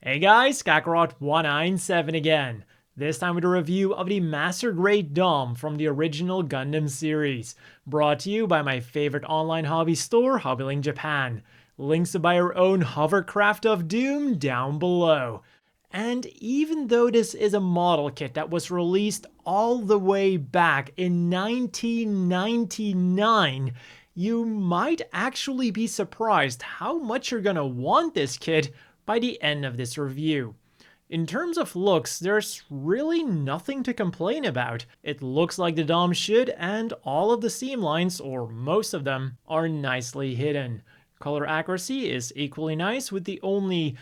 Hey guys, Kakarot197 again. This time with a review of the Master Grade Dom from the original Gundam series, brought to you by my favorite online hobby store, Hobbylink Japan. Links to buy your own hovercraft of doom down below. And even though this is a model kit that was released all the way back in 1999, you might actually be surprised how much you're gonna want this kit by the end of this review. In terms of looks, there's really nothing to complain about. It looks like the Dom should, and all of the seam lines, or most of them, are nicely hidden. Color accuracy is equally nice, with the only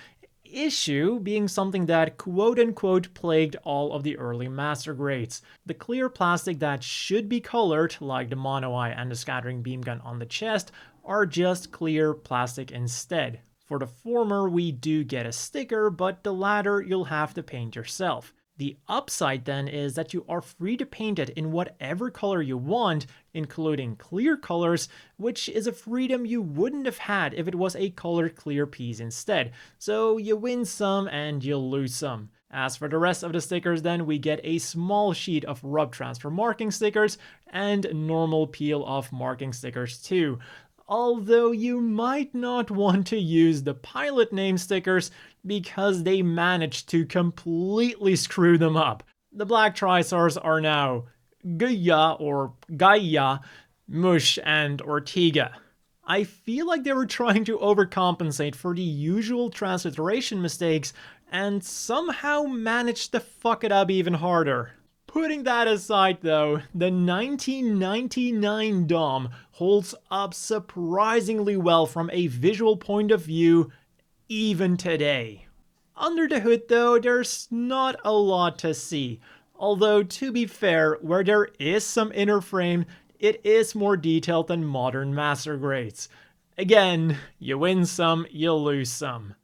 issue being something that quote-unquote plagued all of the early master grades. The clear plastic that should be colored, like the mono eye and the scattering beam gun on the chest, are just clear plastic instead. For the former, we do get a sticker, but the latter you'll have to paint yourself. The upside then is that you are free to paint it in whatever color you want, including clear colors, which is a freedom you wouldn't have had if it was a colored clear piece instead. So you win some and you lose some. As for the rest of the stickers then, we get a small sheet of rub transfer marking stickers and normal peel off marking stickers too. Although you might not want to use the pilot name stickers because they managed to completely screw them up. The black Trisars are now Guya or Gaia, Mush, and Ortega. I feel like they were trying to overcompensate for the usual transliteration mistakes and somehow managed to fuck it up even harder. Putting that aside though, the 1999 Dom holds up surprisingly well from a visual point of view, even today. Under the hood though, there's not a lot to see. Although to be fair, where there is some inner frame, it is more detailed than modern master grades. Again, you win some, you lose some.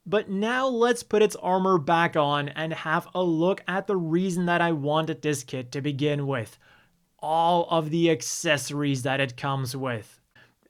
But now let's put its armor back on and have a look at the reason that I wanted this kit to begin with. All of the accessories that it comes with.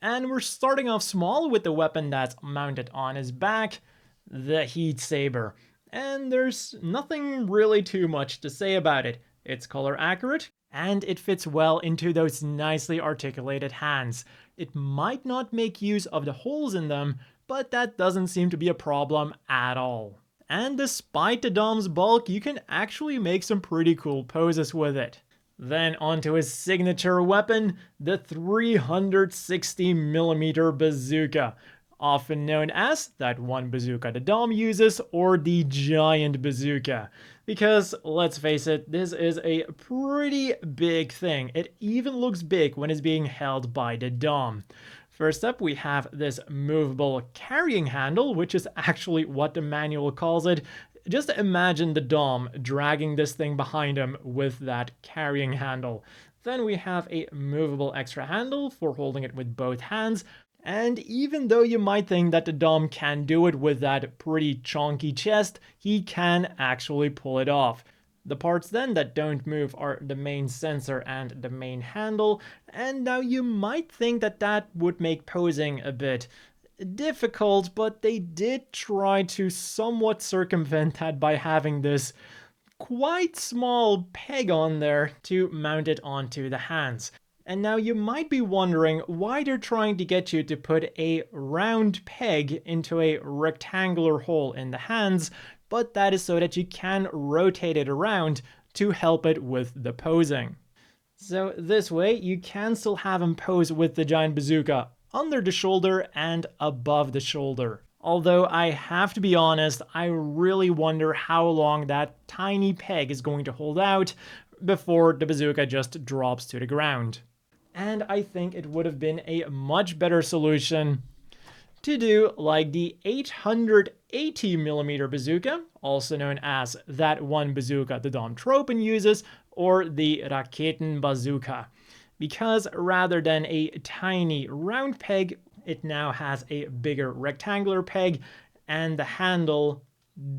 And we're starting off small with the weapon that's mounted on his back, the Heatsaber. And there's nothing really too much to say about it. It's color accurate, and it fits well into those nicely articulated hands. It might not make use of the holes in them, but that doesn't seem to be a problem at all. And despite the Dom's bulk, you can actually make some pretty cool poses with it. Then onto his signature weapon, the 360mm bazooka, often known as that one bazooka the Dom uses or the giant bazooka. Because let's face it, this is a pretty big thing. It even looks big when it's being held by the Dom. First up, we have this movable carrying handle, which is actually what the manual calls it. Just imagine the Dom dragging this thing behind him with that carrying handle. Then we have a movable extra handle for holding it with both hands. And even though you might think that the Dom can do it with that pretty chunky chest, he can actually pull it off. The parts then that don't move are the main sensor and the main handle, and now you might think that that would make posing a bit difficult, but they did try to somewhat circumvent that by having this quite small peg on there to mount it onto the hands. And now you might be wondering why they're trying to get you to put a round peg into a rectangular hole in the hands, but that is so that you can rotate it around to help it with the posing. So this way you can still have him pose with the giant bazooka under the shoulder and above the shoulder. Although I have to be honest, I really wonder how long that tiny peg is going to hold out before the bazooka just drops to the ground. And I think it would have been a much better solution to do like the 880mm bazooka, also known as that one bazooka the Dom Tropen uses, or the Raketen bazooka. Because rather than a tiny round peg, it now has a bigger rectangular peg, and the handle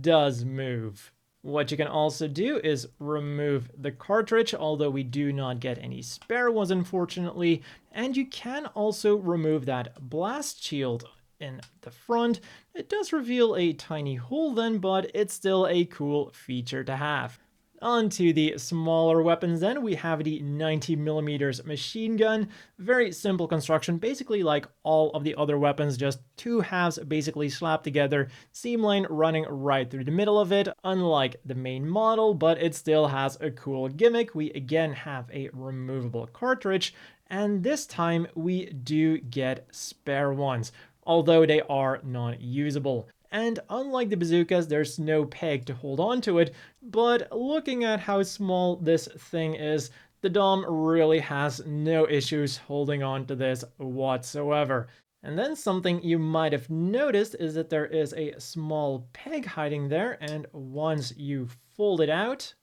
does move. What you can also do is remove the cartridge, although we do not get any spare ones, unfortunately. And you can also remove that blast shield in the front. It does reveal a tiny hole then, but it's still a cool feature to have. Onto the smaller weapons then, we have the 90mm machine gun. Very simple construction, basically like all of the other weapons, just two halves basically slapped together, seam line running right through the middle of it, unlike the main model, but it still has a cool gimmick. We again have a removable cartridge, and this time we do get spare ones, although they are not usable. And unlike the bazookas, there's no peg to hold on to it, but looking at how small this thing is, the Dom really has no issues holding on to this whatsoever. And then something you might have noticed is that there is a small peg hiding there, and once you fold it out,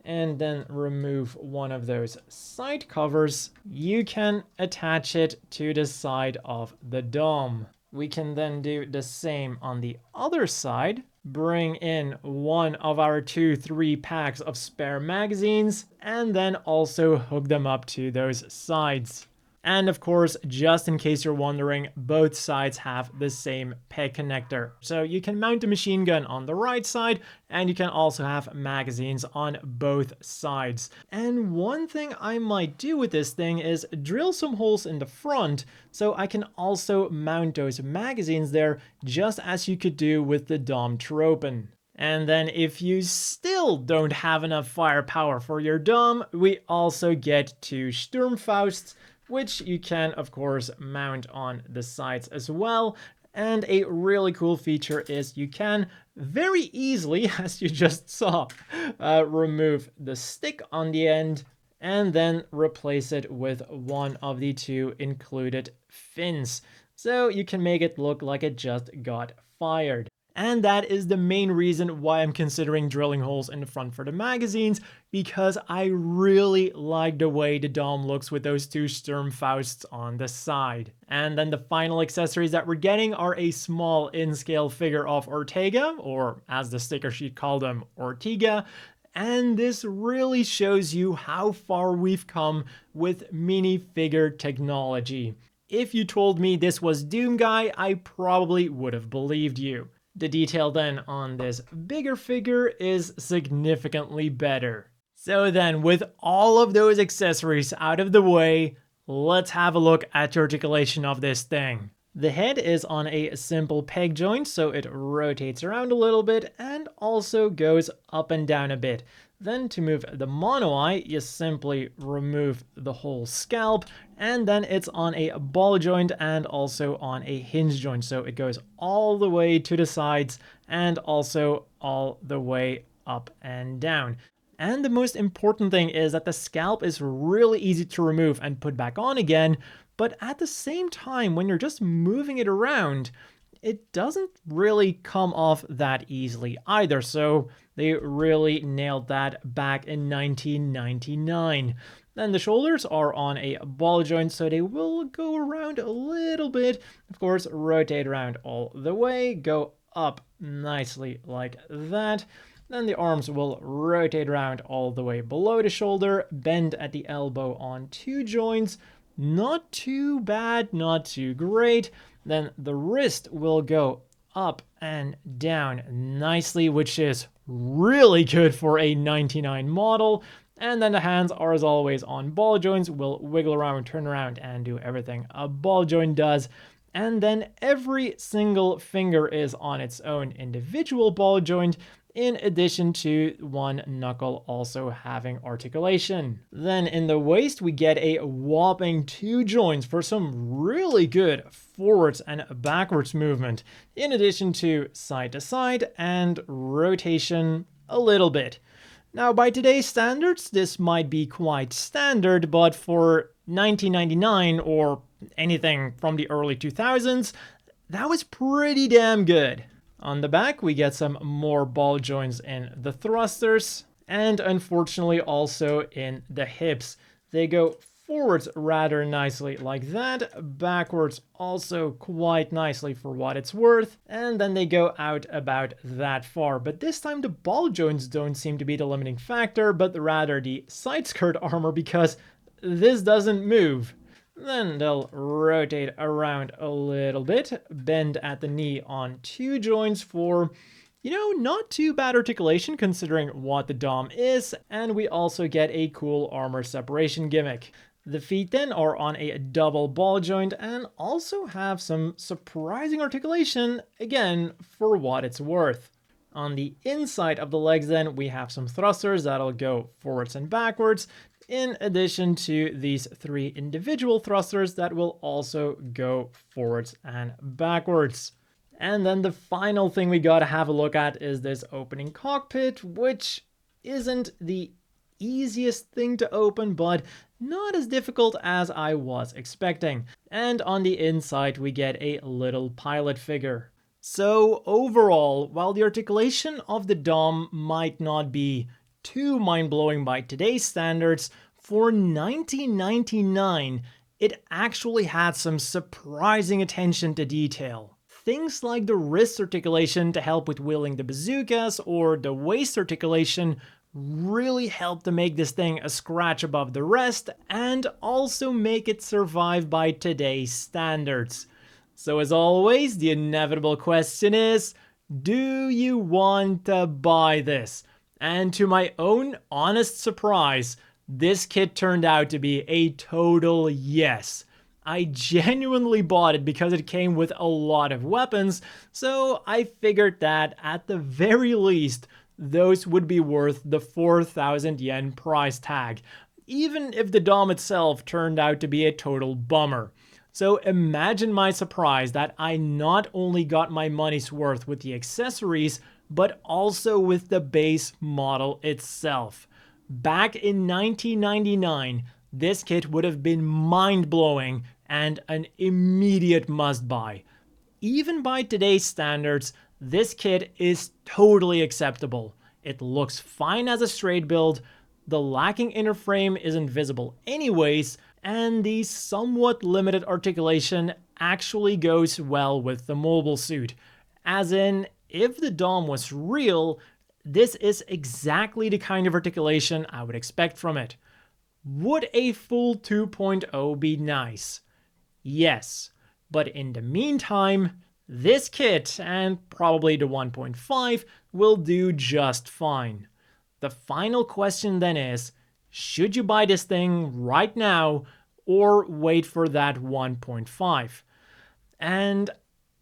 and then remove one of those side covers, you can attach it to the side of the Dom. We can then do the same on the other side, bring in one of our 2-3 packs of spare magazines, and then also hook them up to those sides. And of course, just in case you're wondering, both sides have the same peg connector. So you can mount a machine gun on the right side, and you can also have magazines on both sides. And one thing I might do with this thing is drill some holes in the front, so I can also mount those magazines there, just as you could do with the Dom Tropen. And then if you still don't have enough firepower for your Dom, we also get two Stormfasts, which you can, of course, mount on the sides as well. And a really cool feature is you can very easily, as you just saw, remove the stick on the end and then replace it with one of the two included fins. So you can make it look like it just got fired. And that is the main reason why I'm considering drilling holes in the front for the magazines, because I really like the way the Dom looks with those two Stormfausts on the side. And then the final accessories that we're getting are a small in-scale figure of Ortega, or as the sticker sheet called him, Ortega. And this really shows you how far we've come with minifigure technology. If you told me this was Doom Guy, I probably would have believed you. The detail then on this bigger figure is significantly better. So then, with all of those accessories out of the way, let's have a look at the articulation of this thing. The head is on a simple peg joint, so it rotates around a little bit and also goes up and down a bit. Then to move the mono eye, you simply remove the whole scalp, and then it's on a ball joint and also on a hinge joint. So it goes all the way to the sides and also all the way up and down. And the most important thing is that the scalp is really easy to remove and put back on again, but at the same time, when you're just moving it around, it doesn't really come off that easily either. So they really nailed that back in 1999. Then the shoulders are on a ball joint, so they will go around a little bit. Of course, rotate around all the way, go up nicely like that. Then the arms will rotate around all the way below the shoulder, bend at the elbow on two joints. Not too bad, not too great. Then the wrist will go up and down nicely, which is really good for a 99 model. And then the hands are, as always, on ball joints, will wiggle around, turn around, and do everything a ball joint does. And then every single finger is on its own individual ball joint, in addition to one knuckle also having articulation. Then in the waist, we get a whopping 2 joints for some really good forwards and backwards movement, in addition to side and rotation a little bit. Now, by today's standards, this might be quite standard, but for 1999 or anything from the early 2000s, that was pretty damn good. On the back, we get some more ball joints in the thrusters, and unfortunately also in the hips. They go forwards rather nicely like that, backwards also quite nicely for what it's worth, and then they go out about that far. But this time the ball joints don't seem to be the limiting factor, but rather the side skirt armor, because this doesn't move. Then they'll rotate around a little bit, bend at the knee on 2 joints for, not too bad articulation considering what the DOM is, and we also get a cool armor separation gimmick. The feet then are on a double ball joint and also have some surprising articulation, again, for what it's worth. On the inside of the legs then, we have some thrusters that'll go forwards and backwards, in addition to these 3 individual thrusters that will also go forwards and backwards. And then the final thing we gotta have a look at is this opening cockpit, which isn't the easiest thing to open, but not as difficult as I was expecting. And on the inside, we get a little pilot figure. So overall, while the articulation of the DOM might not be too mind-blowing by today's standards, for 1999, it actually had some surprising attention to detail. Things like the wrist articulation to help with wielding the bazookas, or the waist articulation, really helped to make this thing a scratch above the rest, and also make it survive by today's standards. So as always, the inevitable question is, do you want to buy this? And to my own honest surprise, this kit turned out to be a total yes. I genuinely bought it because it came with a lot of weapons, so I figured that at the very least, those would be worth the 4,000 yen price tag, even if the DOM itself turned out to be a total bummer. So imagine my surprise that I not only got my money's worth with the accessories, but also with the base model itself. Back in 1999, this kit would have been mind-blowing and an immediate must-buy. Even by today's standards, this kit is totally acceptable. It looks fine as a straight build, the lacking inner frame isn't visible anyways, and the somewhat limited articulation actually goes well with the mobile suit. As in, if the DOM was real, this is exactly the kind of articulation I would expect from it. Would a full 2.0 be nice? Yes, but in the meantime, this kit, and probably the 1.5, will do just fine. The final question then is, should you buy this thing right now or wait for that 1.5? And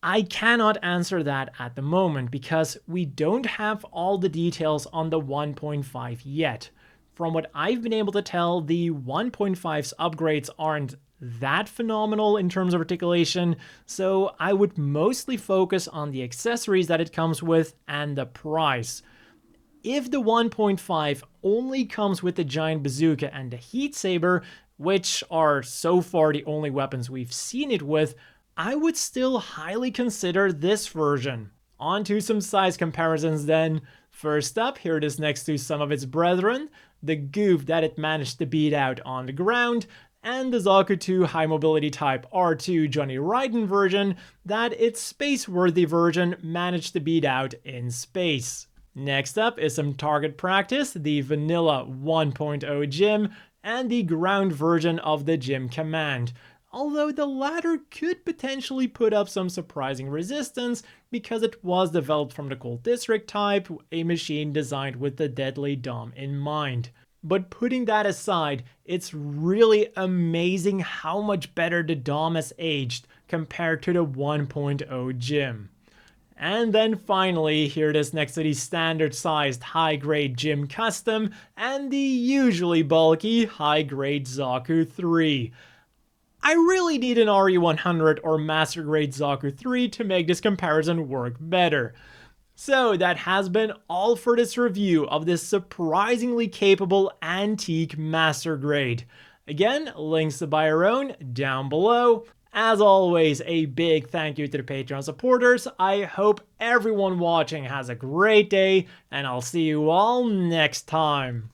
I cannot answer that at the moment because we don't have all the details on the 1.5 yet. From what I've been able to tell, the 1.5's upgrades aren't that phenomenal in terms of articulation, so I would mostly focus on the accessories that it comes with and the price. If the 1.5 only comes with the giant bazooka and the Heatsaber, which are so far the only weapons we've seen it with, I would still highly consider this version. On to some size comparisons then. First up, here it is next to some of its brethren, the goof that it managed to beat out on the ground, and the Zaku 2 High Mobility Type R2 Johnny Raiden version that its space-worthy version managed to beat out in space. Next up is some target practice, the Vanilla 1.0 Gym, and the ground version of the Gym Command, although the latter could potentially put up some surprising resistance because it was developed from the Cold District type, a machine designed with the deadly DOM in mind. But putting that aside, it's really amazing how much better the DOM has aged compared to the 1.0 Gym. And then finally, here it is next to the standard-sized high-grade Gym Custom and the usually bulky high-grade Zaku 3. I really need an RE100 or Master Grade Zaku 3 to make this comparison work better. So that has been all for this review of this surprisingly capable antique Master Grade. Again, links to buy your own down below. As always, a big thank you to the Patreon supporters. I hope everyone watching has a great day, and I'll see you all next time.